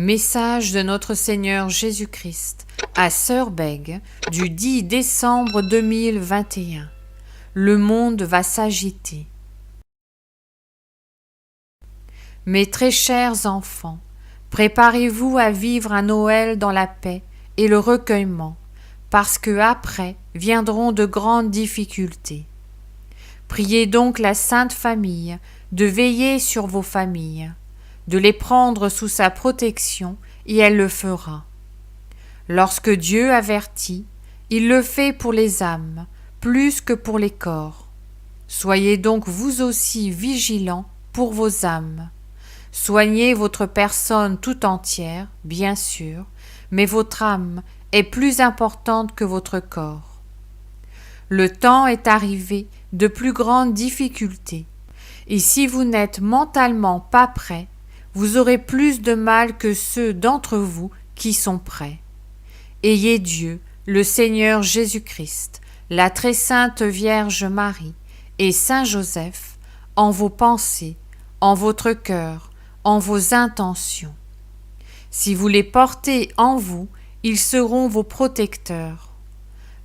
Message de notre Seigneur Jésus-Christ à Sœur Bègue du 10 décembre 2021. Le monde va s'agiter. Mes très chers enfants, préparez-vous à vivre un Noël dans la paix et le recueillement, parce que après viendront de grandes difficultés. Priez donc la Sainte Famille de veiller sur vos familles, de les prendre sous sa protection, et elle le fera. Lorsque Dieu avertit, il le fait pour les âmes, plus que pour les corps. Soyez donc vous aussi vigilants pour vos âmes. Soignez votre personne tout entière, bien sûr, mais votre âme est plus importante que votre corps. Le temps est arrivé de plus grandes difficultés, et si vous n'êtes mentalement pas prêts, vous aurez plus de mal que ceux d'entre vous qui sont prêts. Ayez Dieu, le Seigneur Jésus-Christ, la très sainte Vierge Marie et Saint Joseph en vos pensées, en votre cœur, en vos intentions. Si vous les portez en vous, ils seront vos protecteurs.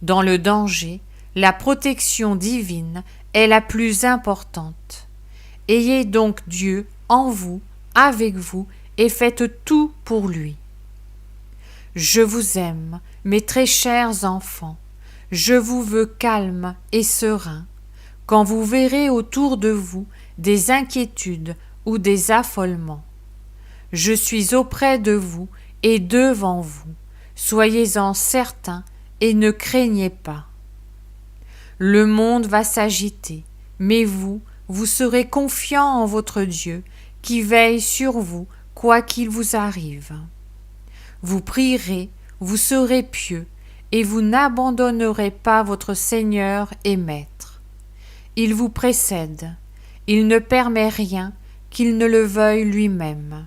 Dans le danger, la protection divine est la plus importante. Ayez donc Dieu en vous, avec vous, et faites tout pour lui. Je vous aime, mes très chers enfants, je vous veux calme et serein, quand vous verrez autour de vous des inquiétudes ou des affolements. Je suis auprès de vous et devant vous, soyez-en certains et ne craignez pas. Le monde va s'agiter, mais vous serez confiants en votre Dieu, qui veille sur vous, quoi qu'il vous arrive. Vous prierez, vous serez pieux, et vous n'abandonnerez pas votre Seigneur et Maître. Il vous précède, il ne permet rien qu'il ne le veuille lui-même.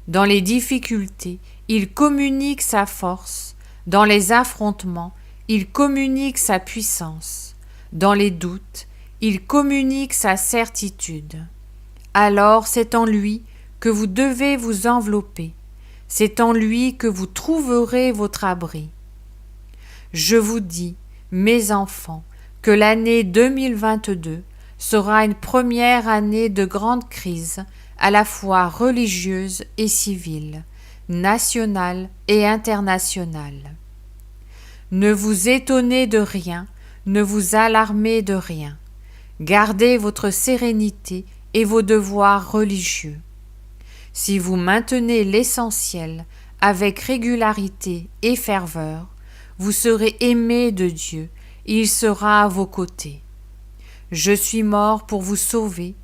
Dans les difficultés, il communique sa force, dans les affrontements, il communique sa puissance, dans les doutes, il communique sa certitude. Alors c'est en lui que vous devez vous envelopper, c'est en lui que vous trouverez votre abri. Je vous dis, mes enfants, que l'année 2022 sera une première année de grande crise, à la fois religieuse et civile, nationale et internationale. Ne vous étonnez de rien, ne vous alarmez de rien. Gardez votre sérénité et vos devoirs religieux. Si vous maintenez l'essentiel avec régularité et ferveur, vous serez aimés de Dieu et il sera à vos côtés. Je suis mort pour vous sauver,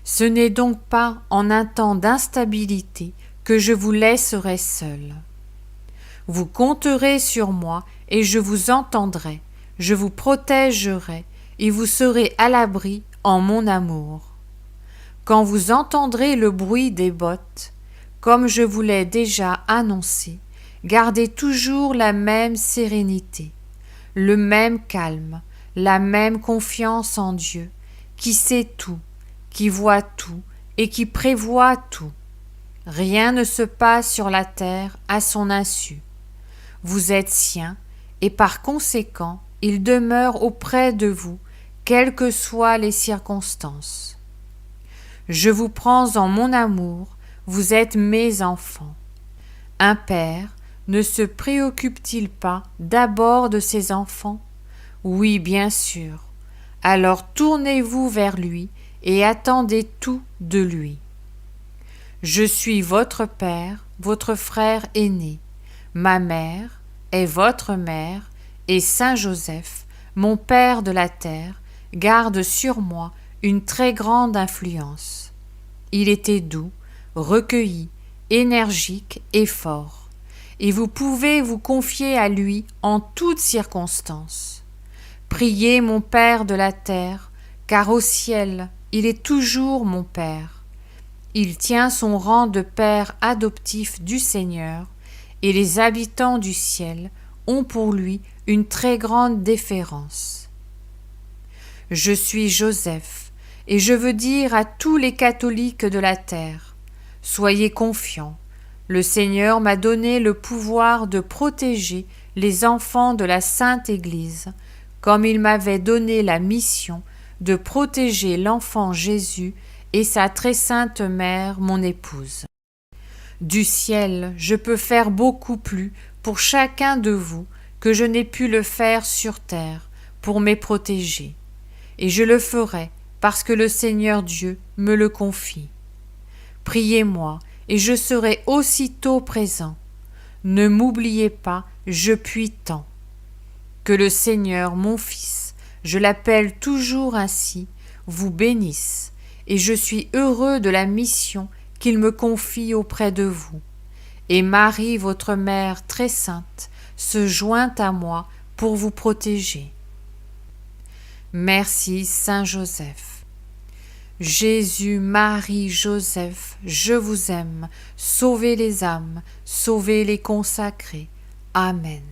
ce n'est donc pas en un temps d'instabilité que je vous laisserai seul. Vous compterez sur moi et je vous entendrai, je vous protégerai et vous serez à l'abri en mon amour. Quand vous entendrez le bruit des bottes, comme je vous l'ai déjà annoncé, gardez toujours la même sérénité, le même calme, la même confiance en Dieu, qui sait tout, qui voit tout et qui prévoit tout. Rien ne se passe sur la terre à son insu. Vous êtes sien et par conséquent, il demeure auprès de vous, quelles que soient les circonstances. Je vous prends en mon amour, vous êtes mes enfants. Un père ne se préoccupe-t-il pas d'abord de ses enfants? Oui, bien sûr. Alors tournez-vous vers lui et attendez tout de lui. Je suis votre père, votre frère aîné. Ma mère est votre mère et Saint Joseph, mon père de la terre, garde sur moi une très grande influence. Il était doux, recueilli, énergique et fort, et vous pouvez vous confier à lui en toutes circonstances. Priez mon Père de la terre, car au ciel, il est toujours mon Père. Il tient son rang de Père adoptif du Seigneur, et les habitants du ciel ont pour lui une très grande déférence. Je suis Joseph, et je veux dire à tous les catholiques de la terre, soyez confiants, Le Seigneur m'a donné le pouvoir de protéger les enfants de la Sainte Église, comme il m'avait donné la mission de protéger l'enfant Jésus et sa très sainte mère, mon épouse. Du ciel, je peux faire beaucoup plus pour chacun de vous que je n'ai pu le faire sur terre pour me protéger, et je le ferai parce que le Seigneur Dieu me le confie. Priez-moi, et je serai aussitôt présent. Ne m'oubliez pas, je puis tant. Que le Seigneur, mon Fils, je l'appelle toujours ainsi, vous bénisse, et je suis heureux de la mission qu'il me confie auprès de vous. Et Marie, votre Mère très sainte, se joint à moi pour vous protéger. Merci, Saint Joseph. Jésus, Marie, Joseph, je vous aime, sauvez les âmes, sauvez les consacrés. Amen.